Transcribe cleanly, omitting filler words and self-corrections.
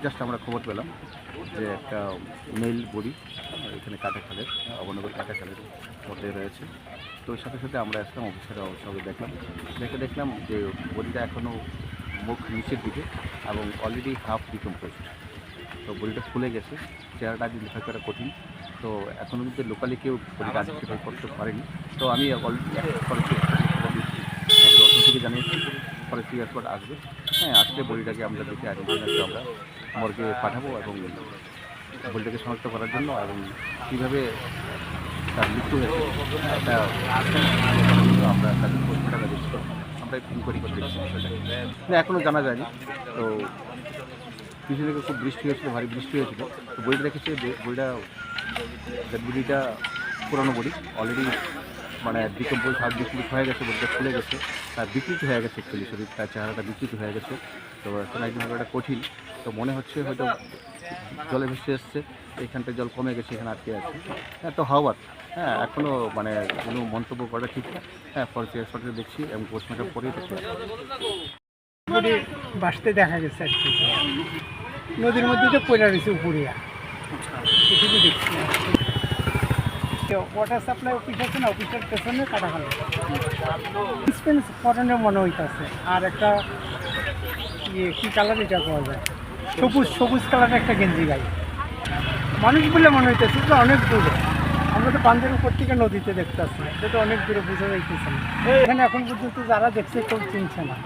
Just আমরা খবর পেলাম যে একটা মেল বডি এখানে কাটাখালের অবনগর কাটাখালের মধ্যে রয়েছে। তো সাথে সাথে আমরা আসলাম, অফিসাররা সবাই দেখলাম যে বডিটা এখনও মুখ নিচের দিকে এবং অলরেডি হাফ ডিকম্পোজড। তো বডিটা ফুলে গেছে, চেহারাটা আইডেন্টিফাই করা কঠিন। তো এখনও কিন্তু লোকালি কেউ বডিটা আইডেন্টিফাই করতে পারেনি। তো আমি অলরেডি থেকে জানিয়েছি ফরেস্ট্রি এক্সপার্ট আসবে। হ্যাঁ, আসলে বডিটাকে আমরা দেখে আইডেন্টিফাই আমরা মর্গে পাঠাবো এবং বডিটাকে শনাক্ত করার জন্য এবং কীভাবে তার মৃত্যু হয়েছে একটা আমরা তাদের পোস্টমর্টম দিচ্ছি, আমরা ইনকোয়ারি করে দিচ্ছি বিষয়টাকে। না, এখনও জানা যায়নি। তো কিছু থেকে খুব বৃষ্টি হয়েছিল, ভারী বৃষ্টি হয়েছিল। তো বডিটা দেখেছে, বডিটা বডিটা পুরনো বডি, অলরেডি মানে ডিকম্পোজ হাত বিকৃত হয়ে গেছে, বডিটা খুলে গেছে, তার বিকৃত হয়ে গেছে অ্যাকচুয়ালি শরীর, তার চেহারাটা বিকৃত হয়ে গেছে। তো এখন একদিন একটা কঠিন, তো মনে হচ্ছে হয়তো জলে ভেসে এসছে, এইখানটা জল কমে গেছে, এখানে আটকে আছে। হ্যাঁ, তো হাওয়ার এখনও মানে কোনো মন্তব্য করা ঠিক না। হ্যাঁ, ফরেস্ট্রি এক্সপার্টকে দেখছি এবং পোস্টমর্টম করেই দেখছি। বডি বাঁচতে দেখা গেছে আর কি, নদীর মধ্যে তো পড়ে রয়েছে উপরে, এটুকু দেখছি। ওয়াটার সাপ্লাই অফিস আছে না, অফিসের পেছনে কাটাখালি ডিসপেন্স ফরেনের মনে হইতেছে। আর একটা কী কালার এটা পাওয়া যায়, সবুজ কালারের একটা গেঞ্জি গায়ে মানুষ বলে মনে হইতেছে। তো অনেক দূরে, আমরা তো বান্ধের উপর থেকে নদীতে দেখতে আসছি, এটা তো অনেক দূরে বোঝা যাইতেছে না। এখানে এখন পর্যন্ত যারা দেখছে কেউ চিনছে না।